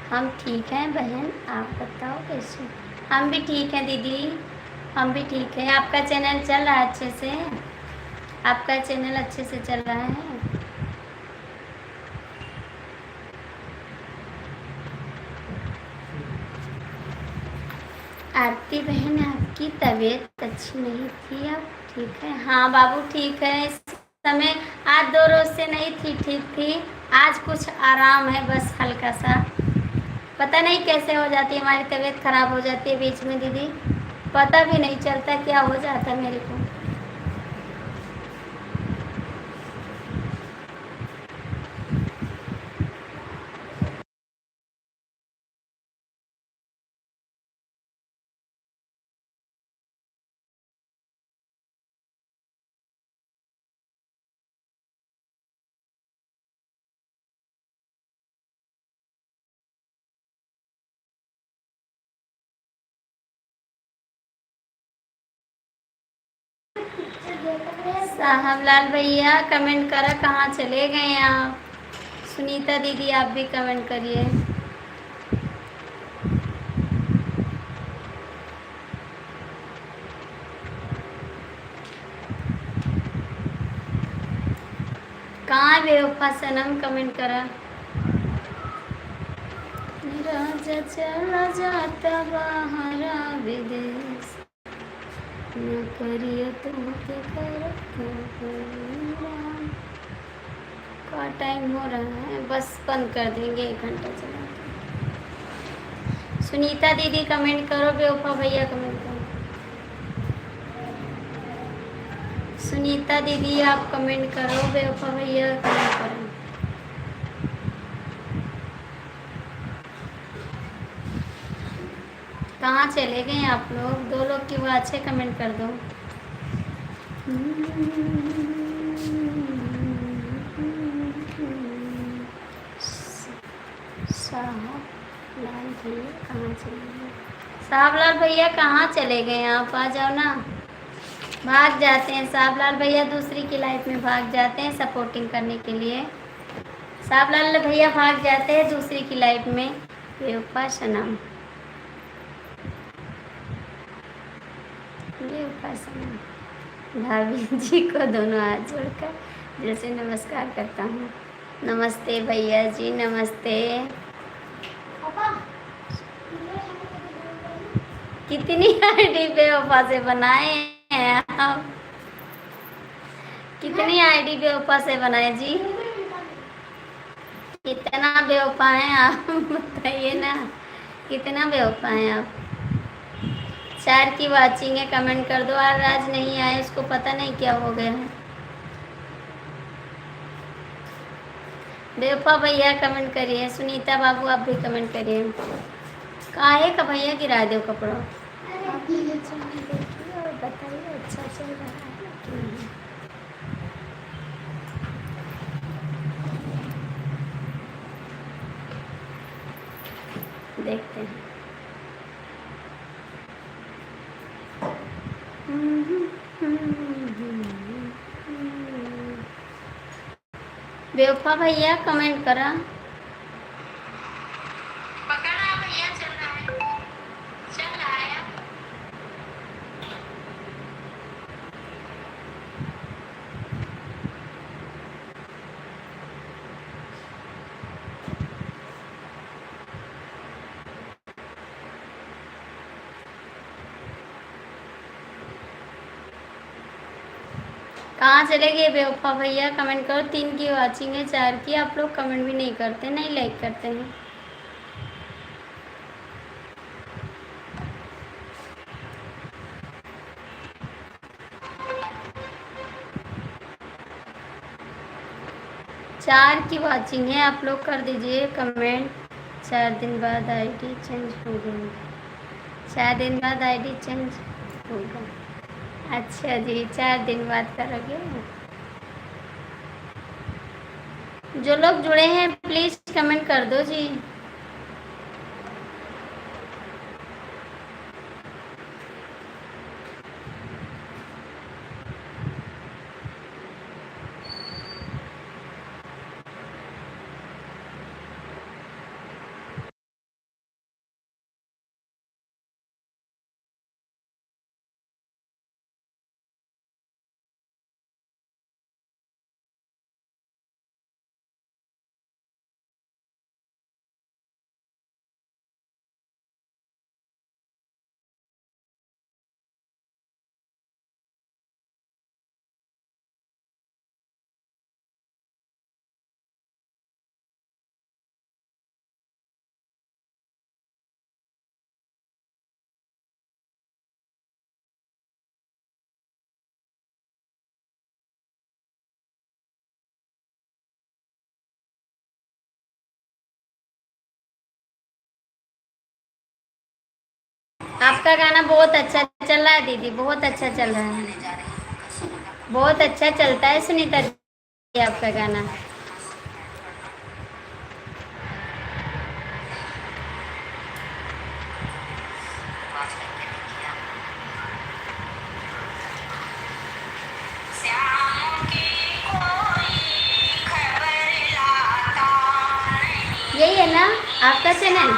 हम ठीक हैं बहन, आप बताओ कैसे? हम भी ठीक हैं दीदी, हम भी ठीक हैं। आपका चैनल चल रहा है अच्छे से? आपका चैनल अच्छे से चल रहा है? आरती बहन आपकी तबीयत अच्छी नहीं थी, अब ठीक है? हाँ बाबू ठीक है इस समय। आज 2 रोज से नहीं थी, ठीक थी। आज कुछ आराम है, बस हल्का सा। पता नहीं कैसे हो जाती है, हमारी तबीयत खराब हो जाती है बीच में दीदी, पता भी नहीं चलता क्या हो जाता है मेरे को। साहबलाल भैया कमेंट करा, कहाँ चले गए आप? सुनीता दीदी आप भी कमेंट करिए। कहाँ बेवफा सनम कमेंट करा। राजा चला जाता बाहर विदेश, न करिए तुमके कर का टाइम हो रहा है, बस बंद कर देंगे, 1 घंटा चला। सुनीता दीदी कमेंट करो, बेवफा भैया कमेंट करो। सुनीता दीदी आप कमेंट करो, बेवफा भैया कमेंट करो। कहाँ चले गए आप लोग? 2 लोग की बात है, कमेंट कर दो। साहबलाल भैया कहाँ चले गए? साहबलाल भैया कहाँ चले गए? आप आ जाओ ना। भाग जाते हैं साहबलाल भैया, दूसरी की लाइफ में भाग जाते हैं सपोर्टिंग करने के लिए। साहबलाल भैया भाग जाते हैं दूसरी की लाइफ में। बेवफा सनम, बेवफा सनम। भाभी जी को दोनों हाथ जोड़कर दिल से नमस्कार करता हूँ। नमस्ते भैया जी, नमस्ते। कितनी आईडी बेवफा से बनाए हैं आप? कितनी आईडी बेवफा से बनाए जी? कितना बेवफा है आप? बताइए ना, कितना बेवफा है आप? 4 की वाचिंग है, कमेंट कर दो। और आज नहीं आए, उसको पता नहीं क्या हो गया है। बेवफा भैया कमेंट करिए। सुनीता बाबू आप भी कमेंट करिए। काहे का भैया गिरा दो कपड़ा। आप भी नीचे में देखिए और बताइए अच्छा चल रहा है कि नहीं। देखते हैं। बेवफा भैया कमेंट करा। पकड़ा भैया, चल रहा है, चल रहा है। कहाँ चले गए बेवफा भैया? कमेंट करो। 3 की वाचिंग है, 4 की। आप लोग कमेंट भी नहीं करते, नहीं लाइक करते हैं। चार की वाचिंग है, आप लोग कर दीजिए कमेंट। 4 दिन बाद आईडी चेंज हो गई। 4 दिन बाद आईडी चेंज होगा। अच्छा जी, 4 दिन बाद करोगे। जो लोग जुड़े हैं प्लीज कमेंट कर दो जी। आपका गाना बहुत अच्छा चल रहा है दीदी, बहुत अच्छा चल रहा है, बहुत अच्छा चलता है सुनीता जी आपका गाना। यही है ना आपका चैनल?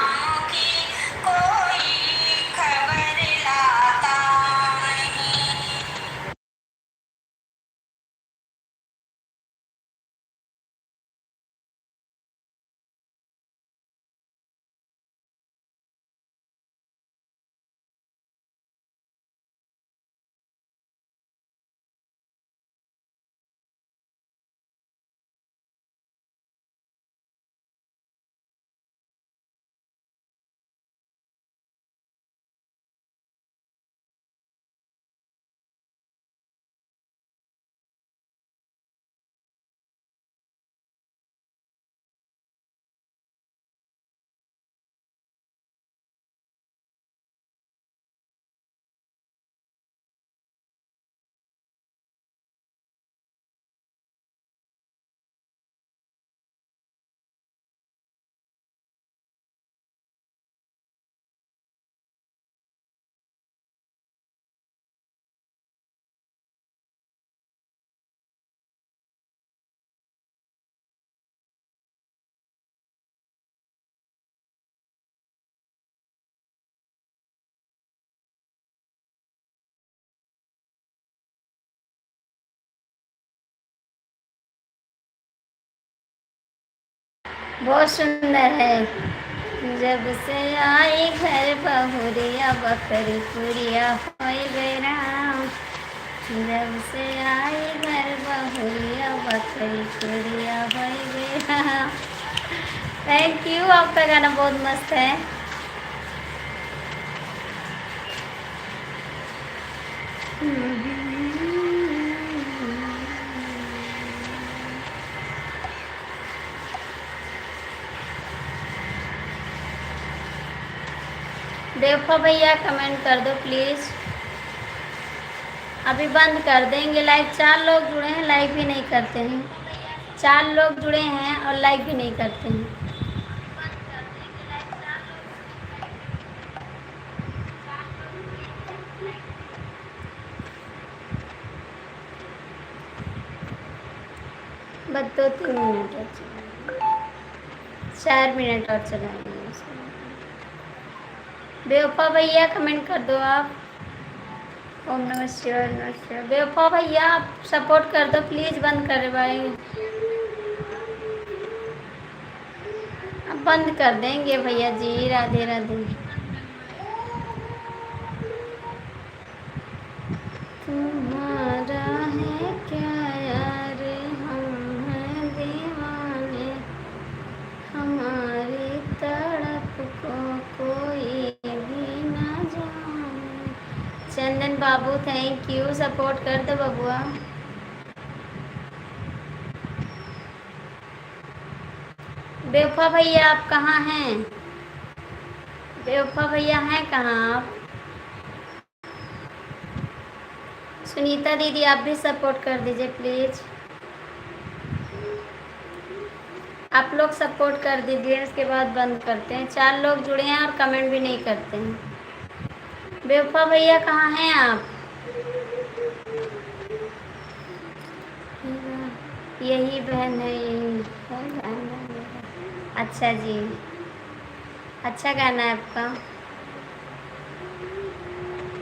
बहुत सुंदर है। जब से आई घर बहुरिया बकरी पुरिया होय बेराम। जब से आई घर बहुरिया बकरी कुड़िया भाई बेरा। थैंक यू, आपका गाना बहुत मस्त है। देखो भैया कमेंट कर दो प्लीज़। अभी बंद कर देंगे लाइव। 4 लोग जुड़े हैं, लाइव भी नहीं करते हैं। 4 लोग जुड़े हैं और लाइव भी नहीं करते हैं। बस 2-3 मिनट और चलाएंगे, 4 मिनट और चलाएंगे। बेवफा भैया कमेंट कर दो आप। ओम नमः शिवाय, नमः शिवाय। बेवफा भैया आप सपोर्ट कर दो प्लीज़। बंद कर भाई, अब बंद कर देंगे भैया जी। राधे राधे। तुम्हारा है क्या यार, हम हैं दीवाने, हमारी तड़प को कोई भी ना जाने। चंदन बाबू थैंक यू, सपोर्ट कर दो बबुआ। बेवफा भैया आप कहाँ हैं? बेवफा भैया हैं कहाँ आप? सुनीता दीदी आप भी सपोर्ट कर दीजिए प्लीज़। आप लोग सपोर्ट कर दीजिए, उसके बाद बंद करते हैं। 4 लोग जुड़े हैं और कमेंट भी नहीं करते हैं। बेवफा भैया कहाँ हैं आप? यही बहन है, यही है बहन है। अच्छा जी, अच्छा गाना है आपका।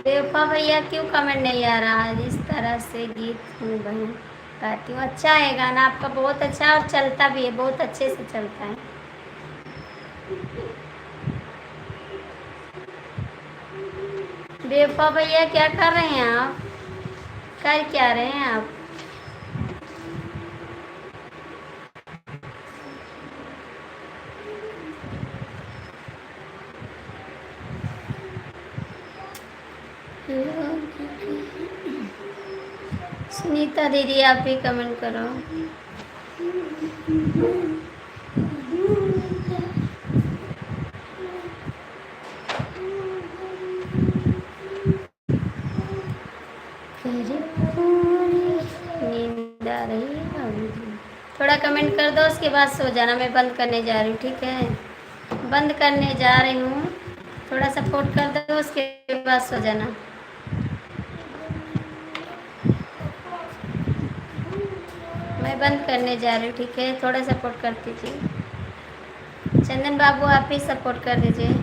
बेवफा भैया क्यों कमेंट नहीं आ रहा है? इस तरह से गीत हूँ बहन गाती हूँ। अच्छा है गाना आपका, बहुत अच्छा, और चलता भी है, बहुत अच्छे से चलता है। बेवफा भैया क्या कर रहे हैं आप? कर क्या रहे हैं आप? सुनीता दीदी आप भी कमेंट करो। नींद आ रही है बाबू जी? थोड़ा कमेंट कर दो, उसके बाद सो जाना। मैं बंद करने जा रही हूँ, ठीक है? बंद करने जा रही हूँ, थोड़ा सपोर्ट कर दो, उसके बाद सो जाना। मैं बंद करने जा रही हूँ, ठीक है? थोड़ा सपोर्ट कर दीजिए। चंदन बाबू आप भी सपोर्ट कर दीजिए।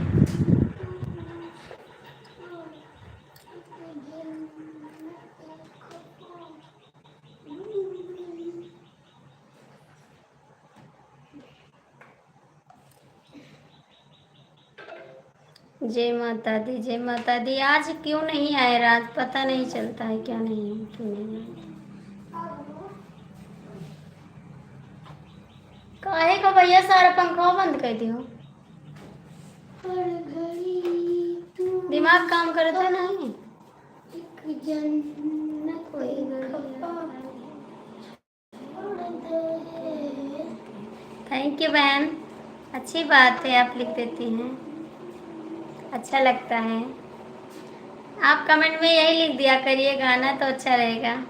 जय माता दी, जय माता दी। आज क्यों नहीं आए रात, पता नहीं चलता है क्या नहीं है, क्यों नहीं आए। काहे को भैया सारा पंखा बंद कर दियो? दिमाग काम करता नहीं। थैंक यू बहन, अच्छी बात है आप लिख देती हैं, अच्छा लगता है। आप कमेंट में यही लिख दिया करिए गाना, तो अच्छा रहेगा।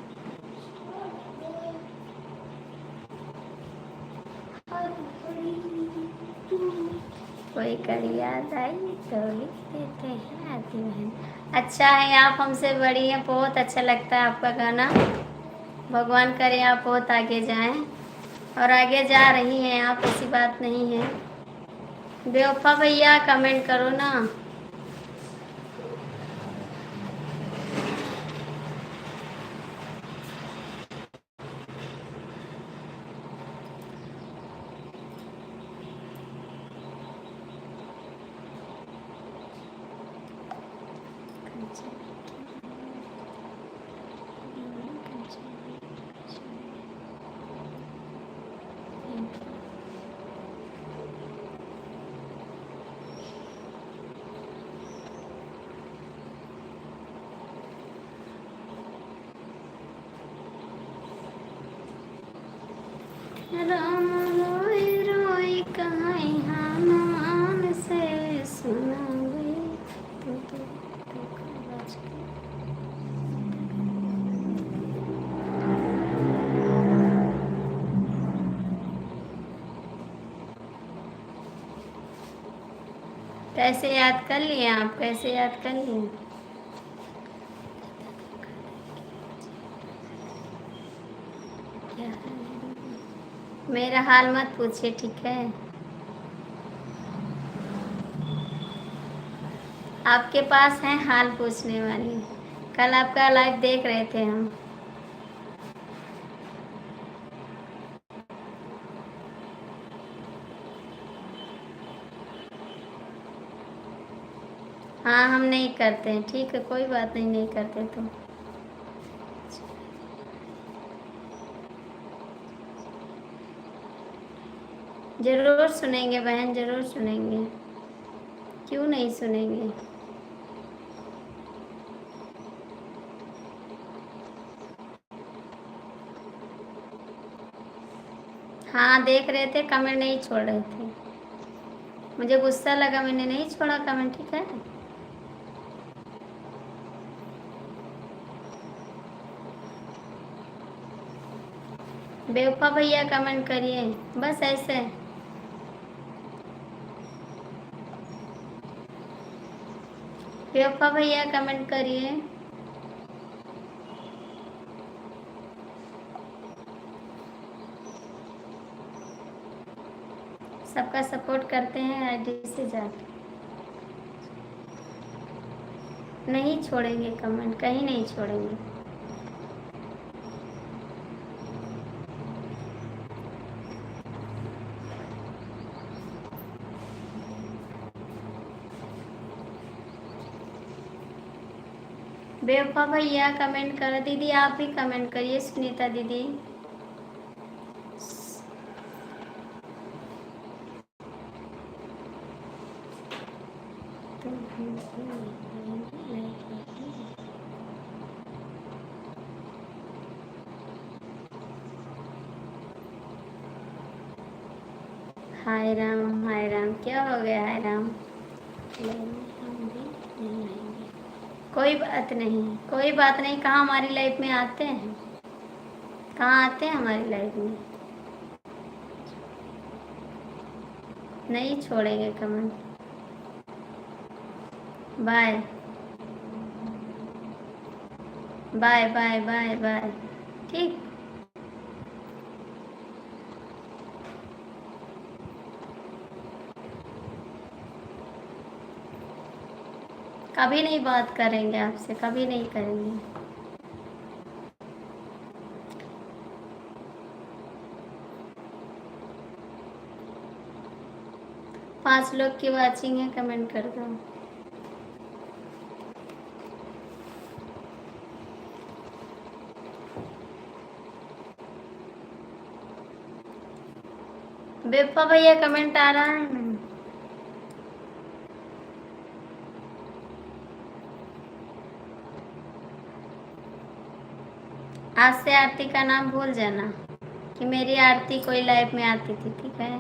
कोई कड़ी याद आई तो लिख देते हैं आती बहन। अच्छा है, आप हमसे बड़ी हैं, बहुत अच्छा लगता है आपका गाना। भगवान करे आप बहुत आगे जाएं, और आगे जा रही हैं आप, ऐसी बात नहीं है। बेवफा भैया कमेंट करो ना। राम रोई रोई कहाँ हनुमान से सुनावे तो बच के। कैसे याद कर लिए आप, कैसे याद कर लिए? क्या मेरा हाल मत पूछिए, ठीक है? आपके पास है हाल पूछने वाली। कल आपका लाइव देख रहे थे हम। हाँ, हम नहीं करते हैं, ठीक है, कोई बात नहीं, नहीं करते तो। जरूर सुनेंगे बहन, जरूर सुनेंगे, क्यों नहीं सुनेंगे। हाँ, देख रहे थे, कमेंट नहीं छोड़ रहे थे। मुझे गुस्सा लगा, मैंने नहीं छोड़ा कमेंट, ठीक है? बेवफा भैया कमेंट करिए, बस ऐसे। बेवफा भैया कमेंट करिए। सबका सपोर्ट करते हैं आईडी से जाके। नहीं छोड़ेंगे कमेंट, कहीं नहीं छोड़ेंगे। बेवफा भैया कमेंट करो, दीदी आप भी कमेंट करिए, सुनीता दीदी। हाय राम, हाय राम, क्या हो गया हाय राम? कोई बात नहीं, कोई बात नहीं, कहाँ हमारी लाइफ में आते हैं, कहाँ आते हैं हमारी लाइफ में। नहीं छोड़ेंगे comment. Bye bye bye bye bye, ठीक। कभी नहीं बात करेंगे आपसे, कभी नहीं करेंगे। 5 लोग की वाचिंग है, कमेंट कर दो। बेप्पा भैया कमेंट आ रहा है ना? आज से आरती का नाम भूल जाना कि मेरी आरती कोई लाइफ में आती थी, ठीक है?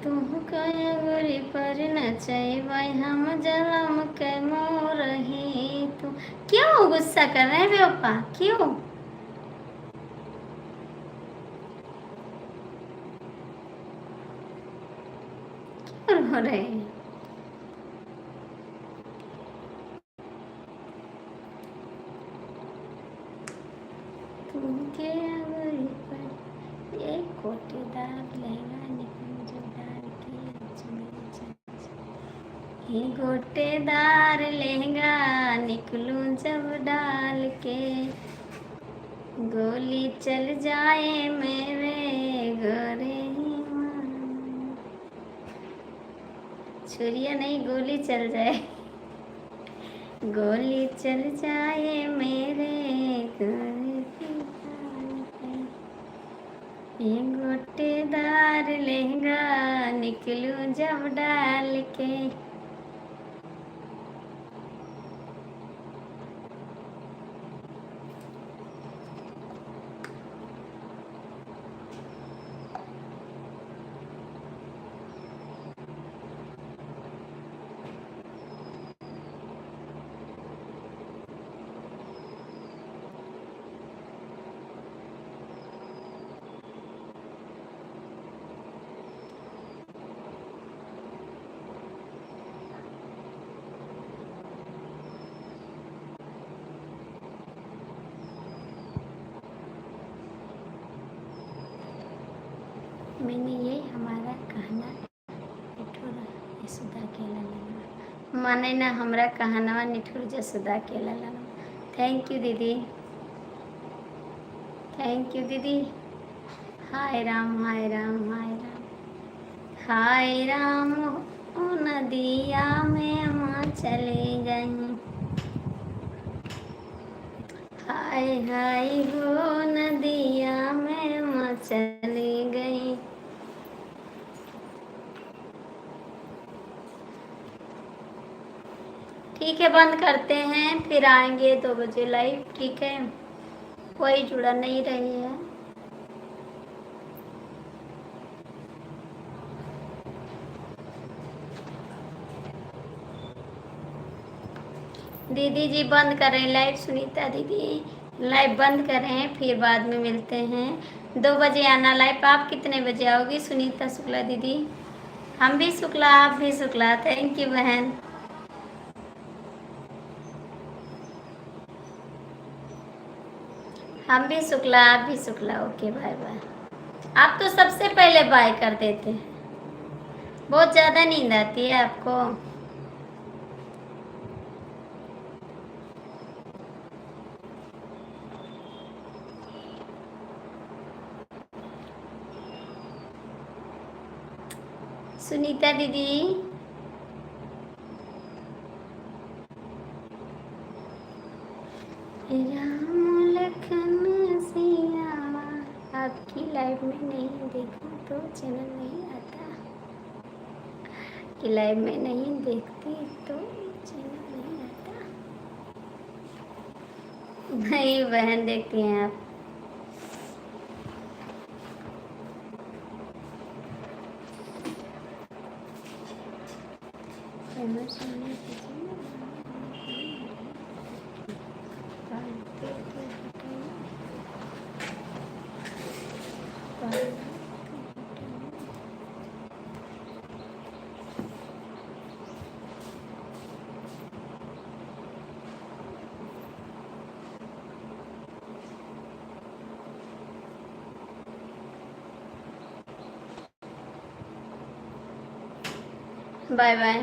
तुमको गोरी पर नचैबै हम जलम के मोरही तू। क्यों गुस्सा कर रहे हैं बेवफा, क्यों? क्यों रो रहे हैं? तुमके गोरी पर ये कोटेदार लहंगा निकल जो डाल के चुनरी ये गोटेदार लहंगा निकलूं जब डाल के, गोली चल जाए मेरे गोरे ईमान। छुरिया नहीं, गोली चल जाए, गोली चल जाए मेरे गोरे ईमान पे। ये गोटेदार लहंगा निकलूं जब डाल के। मैंने ये हमारा कहना निठुर यशोदा के लाला माने ना हमरा कहना निठुर यशोदा के लाला। थैंक यू दीदी, थैंक यू दीदी। हाय राम हाय राम हाय राम हाय राम ओ नदिया में माँ चली गई। हाय हाय हो नदिया में माँ चली गई। ठीक है, बंद करते हैं, फिर आएंगे 2 बजे लाइव। ठीक है, कोई जुड़ा नहीं रही है। दीदी जी बंद करें लाइव, सुनीता दीदी लाइव बंद करें, फिर बाद में मिलते हैं। 2 बजे आना लाइव। आप कितने बजे आओगी सुनीता शुक्ला दीदी? हम भी शुक्ला, आप भी शुक्ला। थैंक यू बहन। हम भी शुक्ला, आप भी शुक्ला। Okay bye bye. आप तो सबसे पहले बाय कर देते हैं। बहुत ज़्यादा नींद आती है आपको? सुनीता दीदी राम लखन सियावा आपकी लाइव में नहीं देखा तो चैनल नहीं आता। कि लाइव में नहीं देखती तो चैनल नहीं आता। नहीं बहन, देखती हैं आप। Bye bye.